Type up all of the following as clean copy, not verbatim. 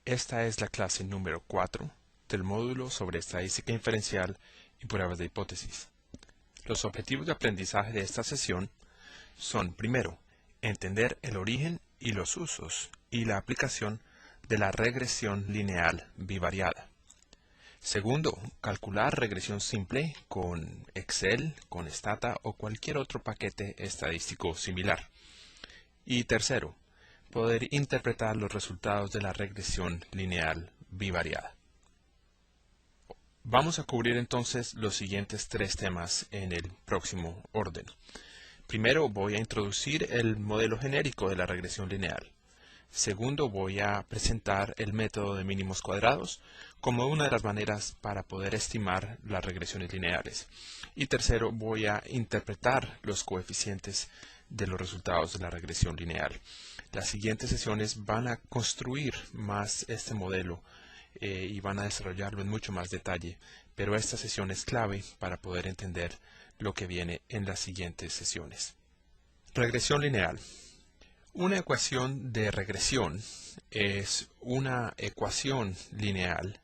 Esta es la clase número 4 del módulo sobre estadística inferencial y pruebas de hipótesis. Los objetivos de aprendizaje de esta sesión son, primero, entender el origen y los usos y la aplicación de la regresión lineal bivariada. Segundo, calcular regresión simple con Excel, con Stata o cualquier otro paquete estadístico similar. Y tercero, poder interpretar los resultados de la regresión lineal bivariada. Vamos a cubrir entonces los siguientes tres temas en el próximo orden. Primero voy a introducir el modelo genérico de la regresión lineal. Segundo, voy a presentar el método de mínimos cuadrados como una de las maneras para poder estimar las regresiones lineales. Y tercero, voy a interpretar los coeficientes de los resultados de la regresión lineal. Las siguientes sesiones van a construir más este modelo y van a desarrollarlo en mucho más detalle, pero esta sesión es clave para poder entender lo que viene en las siguientes sesiones. Regresión lineal. Una ecuación de regresión es una ecuación lineal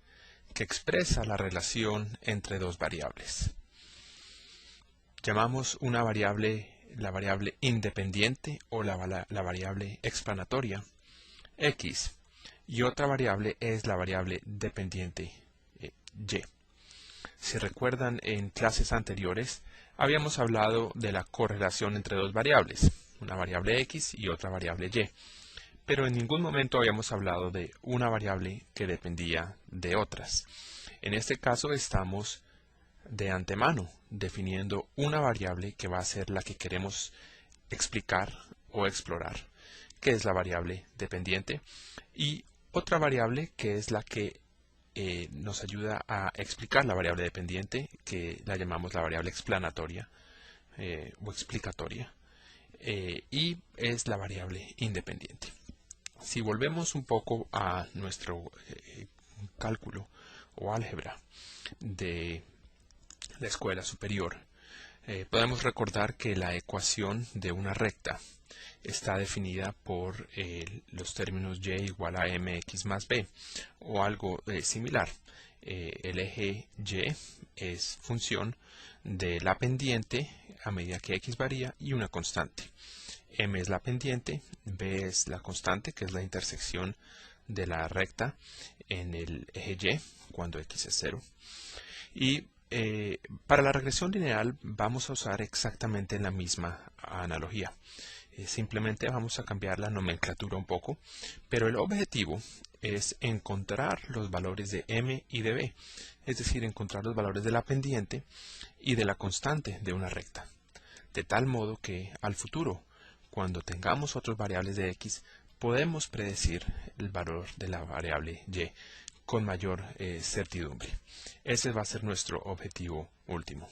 que expresa la relación entre dos variables. Llamamos una variable la variable independiente o la variable explanatoria x, y otra variable es la variable dependiente y. Si recuerdan, en clases anteriores habíamos hablado de la correlación entre dos variables, una variable x y otra variable y, pero en ningún momento habíamos hablado de una variable que dependía de otras. En este caso estamos de antemano definiendo una variable que va a ser la que queremos explicar o explorar, que es la variable dependiente, y otra variable que es la que nos ayuda a explicar la variable dependiente, que la llamamos la variable explanatoria o explicatoria, y es la variable independiente. Si volvemos un poco a nuestro cálculo o álgebra de la escuela superior, podemos recordar que la ecuación de una recta está definida por los términos y igual a mx más b o algo similar. El eje y es función de la pendiente a medida que x varía y una constante. M es la pendiente, b es la constante, que es la intersección de la recta en el eje y cuando x es 0. Y para la regresión lineal vamos a usar exactamente la misma analogía. Simplemente vamos a cambiar la nomenclatura un poco, pero el objetivo es encontrar los valores de m y de b, es decir, encontrar los valores de la pendiente y de la constante de una recta, de tal modo que al futuro, cuando tengamos otras variables de x, podemos predecir el valor de la variable y con mayor certidumbre. Ese va a ser nuestro objetivo último.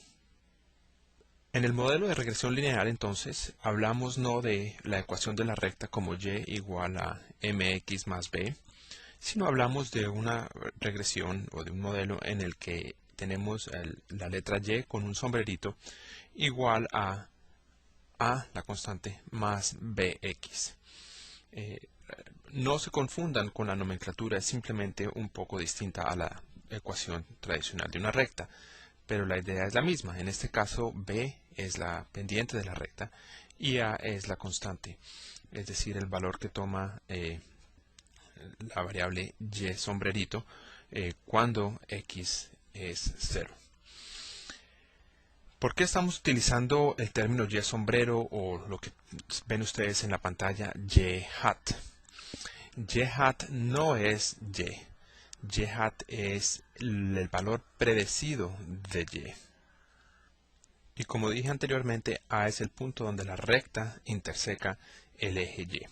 En el modelo de regresión lineal, entonces, hablamos no de la ecuación de la recta como y igual a mx más b, sino hablamos de una regresión o de un modelo en el que tenemos la letra y con un sombrerito igual a la constante más bx. No se confundan con la nomenclatura, es simplemente un poco distinta a la ecuación tradicional de una recta, pero la idea es la misma. En este caso, b es la pendiente de la recta y a es la constante, es decir, el valor que toma la variable y sombrerito cuando x es 0. ¿Por qué estamos utilizando el término y sombrero o lo que ven ustedes en la pantalla y hat? Y hat no es y. Y hat es el valor predecido de y. Y como dije anteriormente, a es el punto donde la recta interseca el eje y.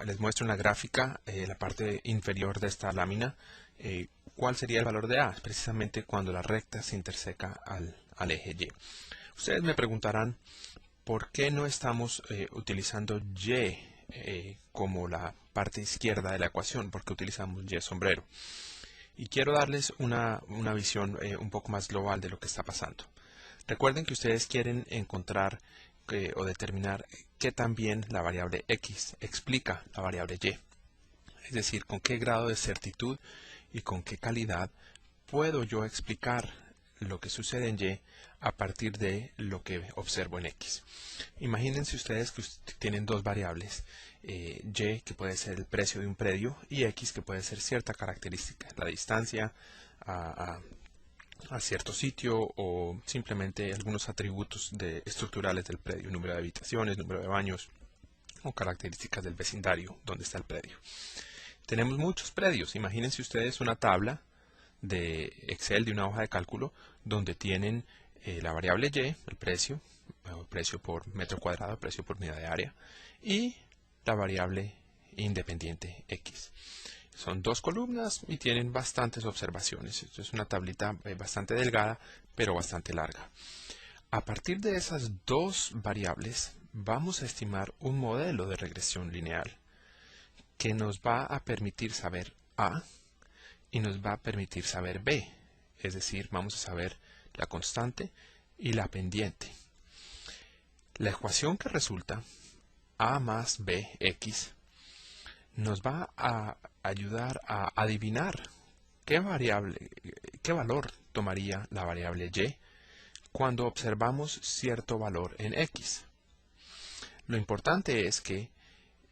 Les muestro en la gráfica, la parte inferior de esta lámina, cuál sería el valor de a, precisamente cuando la recta se interseca al eje y. Ustedes me preguntarán, ¿por qué no estamos utilizando y como la parte izquierda de la ecuación? ¿Por qué utilizamos y sombrero? Y quiero darles una visión un poco más global de lo que está pasando. Recuerden que ustedes quieren encontrar o determinar qué también la variable x explica la variable y. Es decir, con qué grado de certitud y con qué calidad puedo yo explicar lo que sucede en Y a partir de lo que observo en X. Imagínense ustedes que tienen dos variables, Y, que puede ser el precio de un predio, y X, que puede ser cierta característica, la distancia a cierto sitio, o simplemente algunos atributos estructurales del predio, número de habitaciones, número de baños, o características del vecindario donde está el predio. Tenemos muchos predios. Imagínense ustedes una tabla de Excel, de una hoja de cálculo, donde tienen la variable Y, el precio por metro cuadrado, precio por unidad de área, y la variable independiente X. Son dos columnas y tienen bastantes observaciones. Esto es una tablita bastante delgada, pero bastante larga. A partir de esas dos variables, vamos a estimar un modelo de regresión lineal que nos va a permitir saber A y nos va a permitir saber B. Es decir, vamos a saber la constante y la pendiente. La ecuación que resulta, A más BX, nos va a ayudar a adivinar qué valor tomaría la variable Y cuando observamos cierto valor en X. Lo importante es que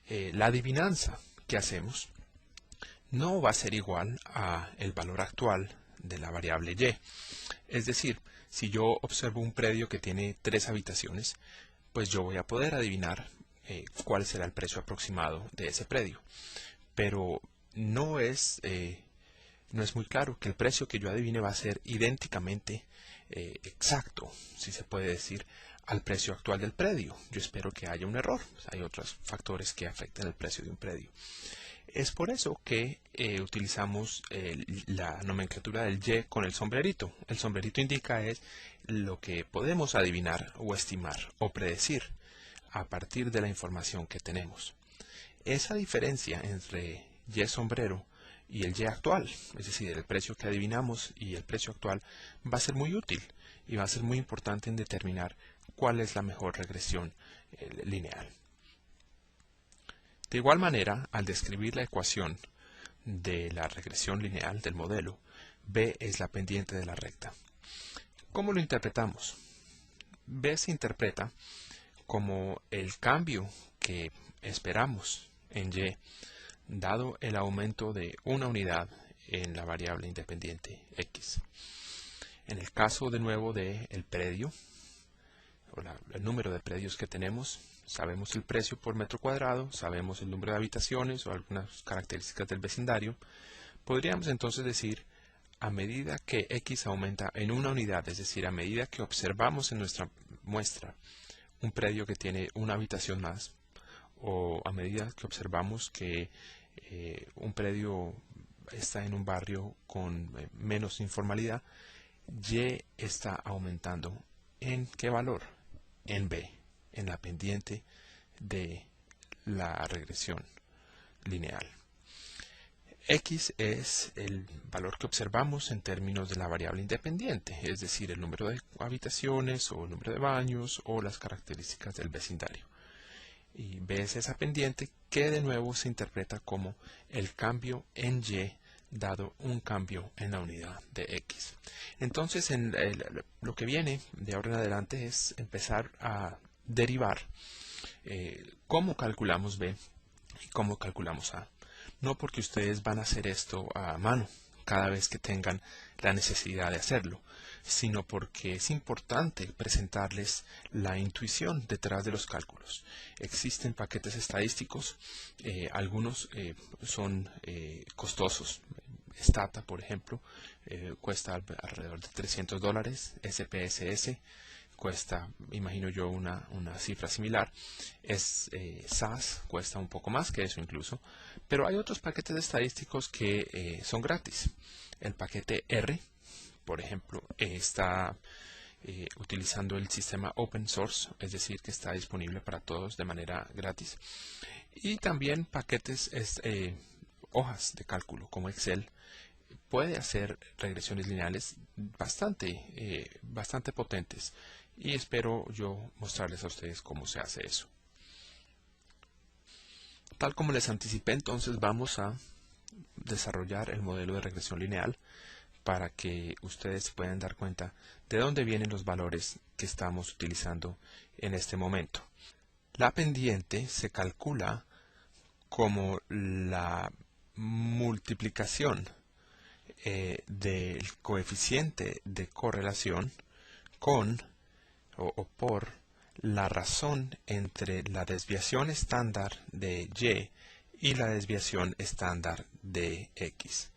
la adivinanza que hacemos no va a ser igual a el valor actual de la variable Y. Es decir, si yo observo un predio que tiene 3 habitaciones, pues yo voy a poder adivinar cuál será el precio aproximado de ese predio. Pero no es muy claro que el precio que yo adivine va a ser idénticamente exacto, si se puede decir, al precio actual del predio. Yo espero que haya un error. Hay otros factores que afectan el precio de un predio. Es por eso que utilizamos la nomenclatura del Y con el sombrerito. El sombrerito indica es lo que podemos adivinar o estimar o predecir a partir de la información que tenemos. Esa diferencia entre Y sombrero y el Y actual, es decir, el precio que adivinamos y el precio actual, va a ser muy útil y va a ser muy importante en determinar cuál es la mejor regresión lineal. De igual manera, al describir la ecuación de la regresión lineal del modelo, B es la pendiente de la recta. ¿Cómo lo interpretamos? B se interpreta como el cambio que esperamos en Y, dado el aumento de una unidad en la variable independiente X. En el caso de nuevo del predio, o el número de predios que tenemos, sabemos el precio por metro cuadrado, sabemos el número de habitaciones o algunas características del vecindario. Podríamos entonces decir, a medida que X aumenta en una unidad, es decir, a medida que observamos en nuestra muestra un predio que tiene una habitación más, o a medida que observamos que un predio está en un barrio con menos informalidad, Y está aumentando. ¿En qué valor? En B, en la pendiente de la regresión lineal. X es el valor que observamos en términos de la variable independiente, es decir, el número de habitaciones o el número de baños o las características del vecindario. Y B es esa pendiente que de nuevo se interpreta como el cambio en Y dado un cambio en la unidad de X. Entonces, lo que viene de ahora en adelante es empezar a derivar cómo calculamos B y cómo calculamos A. No porque ustedes van a hacer esto a mano cada vez que tengan la necesidad de hacerlo, sino porque es importante presentarles la intuición detrás de los cálculos. Existen paquetes estadísticos, algunos son costosos. Stata, por ejemplo, cuesta alrededor de $300, SPSS cuesta, imagino yo, una cifra similar. SAS cuesta un poco más que eso incluso, pero hay otros paquetes estadísticos que son gratis. El paquete R, por ejemplo, está utilizando el sistema open source, es decir, que está disponible para todos de manera gratis. Y también paquetes, hojas de cálculo como Excel, puede hacer regresiones lineales bastante potentes, y espero yo mostrarles a ustedes cómo se hace eso. Tal como les anticipé, entonces vamos a desarrollar el modelo de regresión lineal para que ustedes puedan dar cuenta de dónde vienen los valores que estamos utilizando en este momento. La pendiente se calcula como la multiplicación del coeficiente de correlación con o por la razón entre la desviación estándar de Y y la desviación estándar de X.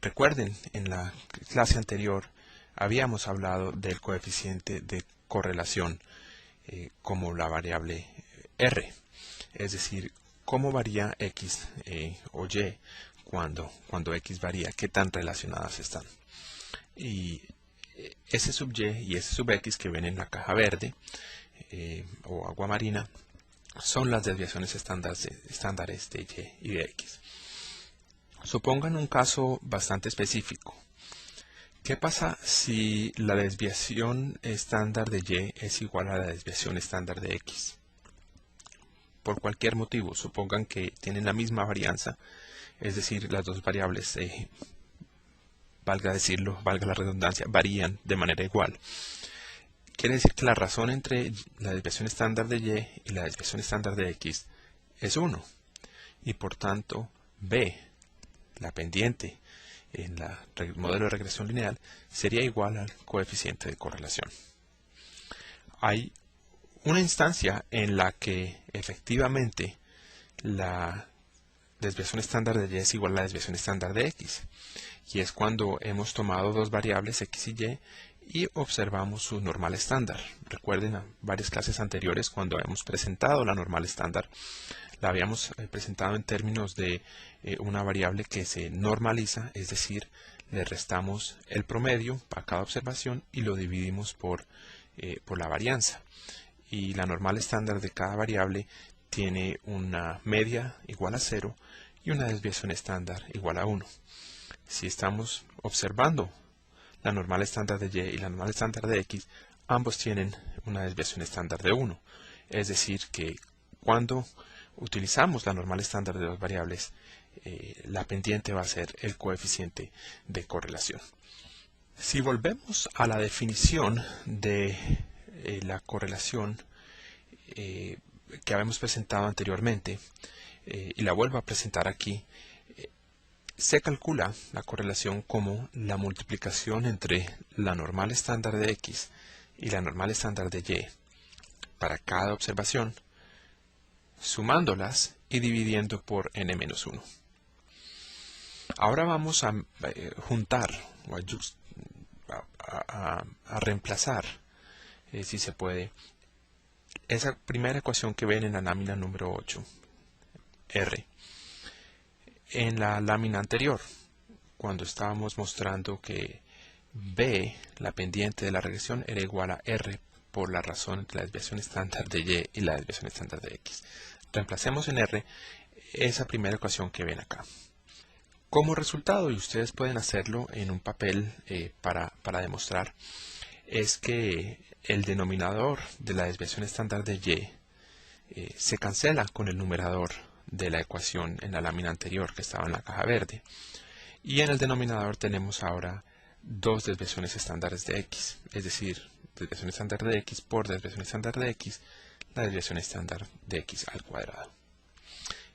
Recuerden, en la clase anterior habíamos hablado del coeficiente de correlación como la variable R, es decir, cómo varía X o Y cuando X varía, qué tan relacionadas están. Y S sub Y y S sub X que ven en la caja verde o agua marina son las desviaciones estándares de Y y de X. Supongan un caso bastante específico. ¿Qué pasa si la desviación estándar de Y es igual a la desviación estándar de X? Por cualquier motivo, supongan que tienen la misma varianza, es decir, las dos variables, valga la redundancia, varían de manera igual. Quiere decir que la razón entre la desviación estándar de Y y la desviación estándar de X es 1. Y por tanto, B, la pendiente en el modelo de regresión lineal, sería igual al coeficiente de correlación. Hay una instancia en la que efectivamente la desviación estándar de Y es igual a la desviación estándar de X. Y es cuando hemos tomado dos variables X y Y y observamos su normal estándar. Recuerden a varias clases anteriores cuando hemos presentado la normal estándar, la habíamos presentado en términos de una variable que se normaliza, es decir, le restamos el promedio para cada observación y lo dividimos por la varianza. Y la normal estándar de cada variable tiene una media igual a 0 y una desviación estándar igual a 1. Si estamos observando la normal estándar de Y y la normal estándar de X, ambos tienen una desviación estándar de 1. Es decir, que cuando utilizamos la normal estándar de dos variables, la pendiente va a ser el coeficiente de correlación. Si volvemos a la definición de la correlación que habíamos presentado anteriormente, y la vuelvo a presentar aquí, se calcula la correlación como la multiplicación entre la normal estándar de X y la normal estándar de Y para cada observación, sumándolas y dividiendo por n-1. Ahora vamos a juntar o a reemplazar, si se puede, esa primera ecuación que ven en la lámina número 8, R, en la lámina anterior, cuando estábamos mostrando que B, la pendiente de la regresión, era igual a R por la razón entre la desviación estándar de Y y la desviación estándar de X. Reemplacemos en R esa primera ecuación que ven acá. Como resultado, y ustedes pueden hacerlo en un papel para demostrar, es que el denominador de la desviación estándar de Y se cancela con el numerador de la ecuación en la lámina anterior que estaba en la caja verde. Y en el denominador tenemos ahora dos desviaciones estándares de X, es decir, desviación estándar de X por desviación estándar de X, la desviación estándar de X al cuadrado.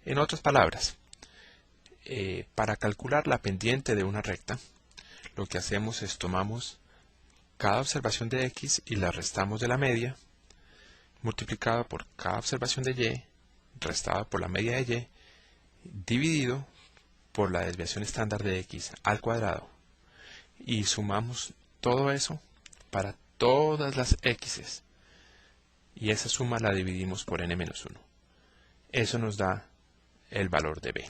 En otras palabras, para calcular la pendiente de una recta, lo que hacemos es tomamos cada observación de X y la restamos de la media, multiplicado por cada observación de Y, restado por la media de Y, dividido por la desviación estándar de X al cuadrado. Y sumamos todo eso para todas las X's. Y esa suma la dividimos por n-1. Eso nos da el valor de B.